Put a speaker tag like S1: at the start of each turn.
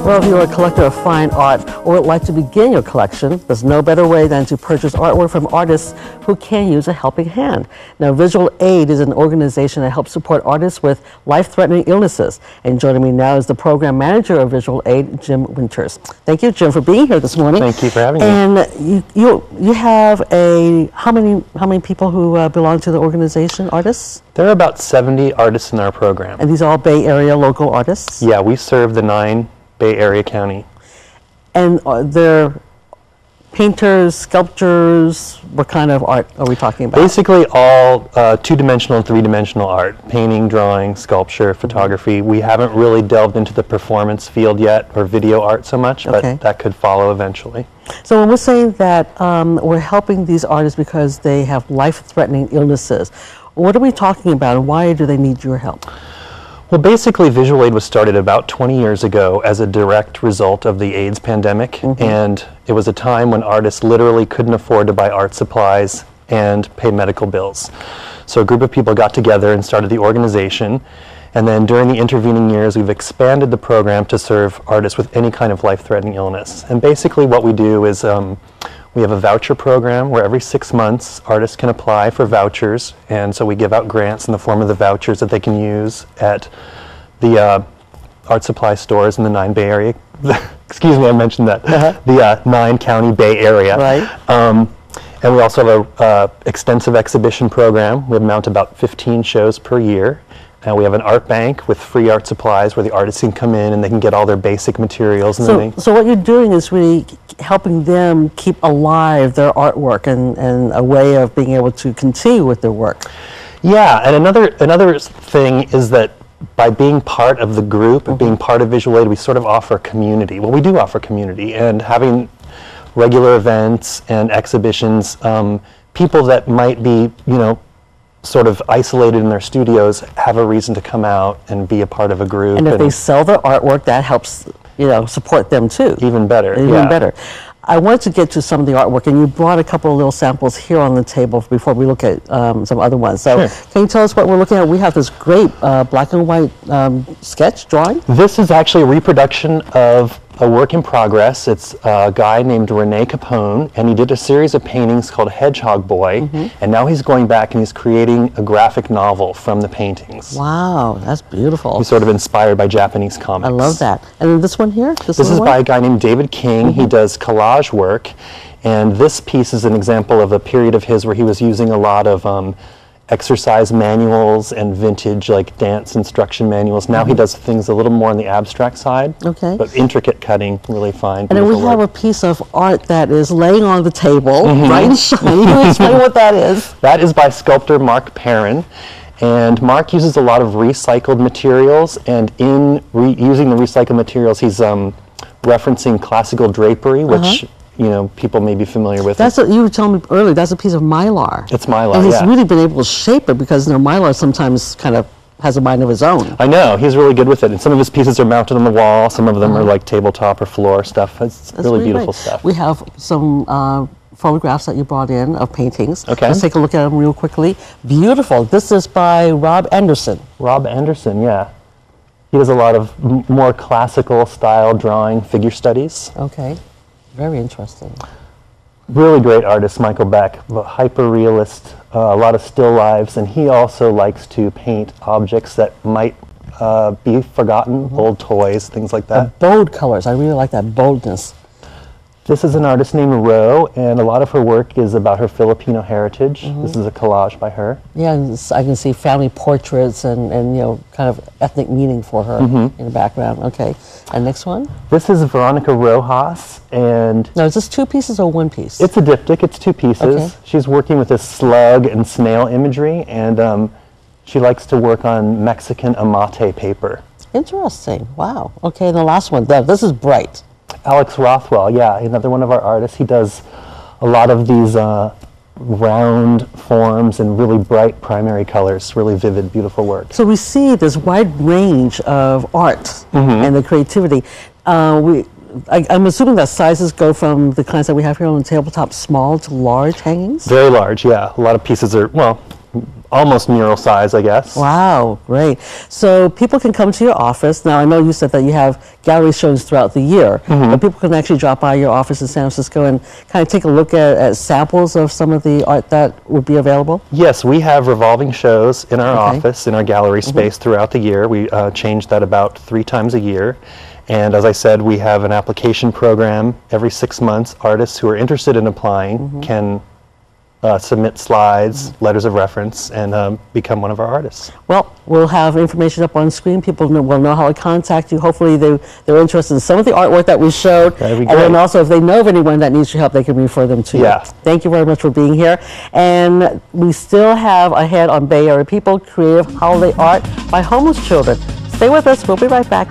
S1: Well, if you're a collector of fine art or would like to begin your collection, there's no better way than to purchase artwork from artists who can use a helping hand. Now, Visual Aid is an organization that helps support artists with life-threatening illnesses. And joining me now is the program manager of Visual Aid, Jim Winters. Thank you, Jim, for being here this morning.
S2: Thank you for having me.
S1: And you have how many people who belong to the organization, artists?
S2: There are about 70 artists in our program.
S1: And these are all Bay Area local artists?
S2: Yeah, we serve the 9 Bay Area county.
S1: And they're painters, sculptors, what kind of art are we talking about?
S2: Basically all two-dimensional and three-dimensional art, painting, drawing, sculpture, photography. We haven't really delved into the performance field yet, or video art so much, but that could follow eventually.
S1: So when we're saying that we're helping these artists because they have life-threatening illnesses, what are we talking about and why do they need your help?
S2: Well, basically, Visual Aid was started about 20 years ago as a direct result of the AIDS pandemic, and it was a time when artists literally couldn't afford to buy art supplies and pay medical bills. So a group of people got together and started the organization, and then during the intervening years, we've expanded the program to serve artists with any kind of life-threatening illness. And basically what we do is we have a voucher program where every 6 months artists can apply for vouchers, and so we give out grants in the form of the vouchers that they can use at the art supply stores in the 9 Bay Area. Excuse me, I mentioned that. The 9 County Bay Area.
S1: Right.
S2: And we also have an extensive exhibition program. We mount about 15 shows per year. And we have an art bank with free art supplies where the artists can come in and they can get all their basic materials. And
S1: so what you're doing is really helping them keep alive their artwork and a way of being able to continue with their work.
S2: Yeah, and another thing is that by being part of the group, being part of Visual Aid, we sort of offer community. Well, we do offer community, and having regular events and exhibitions, people that might be, sort of isolated in their studios have a reason to come out and be a part of a group.
S1: And if they sell their artwork, that helps, support them too.
S2: Even better.
S1: Even better. I wanted to get to some of the artwork, and you brought a couple of little samples here on the table before we look at some other ones. So can you tell us what we're looking at? We have this great black and white sketch drawing. This
S2: is actually a reproduction of a work in progress. It's a guy named Rene Capone, and he did a series of paintings called Hedgehog Boy, and now he's going back and he's creating a graphic novel from the paintings.
S1: Wow, that's beautiful.
S2: He's sort of inspired by Japanese comics.
S1: I love that. And then this one here?
S2: This is by a guy named David King. He does collage work, and this piece is an example of a period of his where he was using a lot of exercise manuals and vintage dance instruction manuals. Now he does things a little more on the abstract side, but intricate cutting, really fine.
S1: And then we have a piece of art that is laying on the table, bright and shiny. Can you explain what that is?
S2: That is by sculptor Mark Perrin. And Mark uses a lot of recycled materials, and in using the recycled materials, he's referencing classical drapery, which people may be familiar with.
S1: That's what you were telling me earlier. That's a piece of mylar.
S2: It's mylar,
S1: and he's really been able to shape it because mylar sometimes kind of has a mind of his own.
S2: I know, he's really good with it. And some of his pieces are mounted on the wall. Some of them are like tabletop or floor stuff. That's really beautiful stuff.
S1: We have some photographs that you brought in of paintings.
S2: Okay.
S1: Let's take a look at them real quickly. Beautiful. This is by Rob Anderson.
S2: Rob Anderson, yeah. He does a lot of more classical style drawing, figure studies.
S1: Okay. Very interesting.
S2: Really great artist, Michael Beck, hyper-realist, a lot of still lives, and he also likes to paint objects that might be forgotten, old toys, things like that.
S1: The bold colors, I really like that boldness.
S2: This is an artist named Ro, and a lot of her work is about her Filipino heritage. This is a collage by her.
S1: Yeah, I can see family portraits and kind of ethnic meaning for her in the background. Okay, and next one?
S2: This is Veronica Rojas, and...
S1: No, is this 2 pieces or 1 piece?
S2: It's a diptych, it's 2 pieces. Okay. She's working with this slug and snail imagery, and she likes to work on Mexican amate paper.
S1: Interesting, wow. Okay, and the last one, this is bright.
S2: Alex Rothwell, yeah, another one of our artists. He does a lot of these round forms and really bright primary colors, really vivid, beautiful work.
S1: So we see this wide range of art and the creativity. I'm assuming that sizes go from the kinds that we have here on the tabletop, small to large hangings?
S2: Very large, yeah. A lot of pieces are, well, almost mural size, I guess.
S1: Wow, great. So people can come to your office. Now, I know you said that you have gallery shows throughout the year, but people can actually drop by your office in San Francisco and kind of take a look at samples of some of the art that would be available?
S2: Yes, we have revolving shows in our office, in our gallery space throughout the year. We change that about 3 times a year. And as I said, we have an application program every 6 months. Artists who are interested in applying can submit slides, letters of reference, and become one of our artists.
S1: Well, we'll have information up on screen. People will know how to contact you. Hopefully they're interested in some of the artwork that we showed.
S2: That'd be
S1: and
S2: great.
S1: then also, if they know of anyone that needs your help, they can refer them to you. Thank you very much for being here. And we still have ahead on Bay Area People, Creative Holiday Art by Homeless Children. Stay with us. We'll be right back.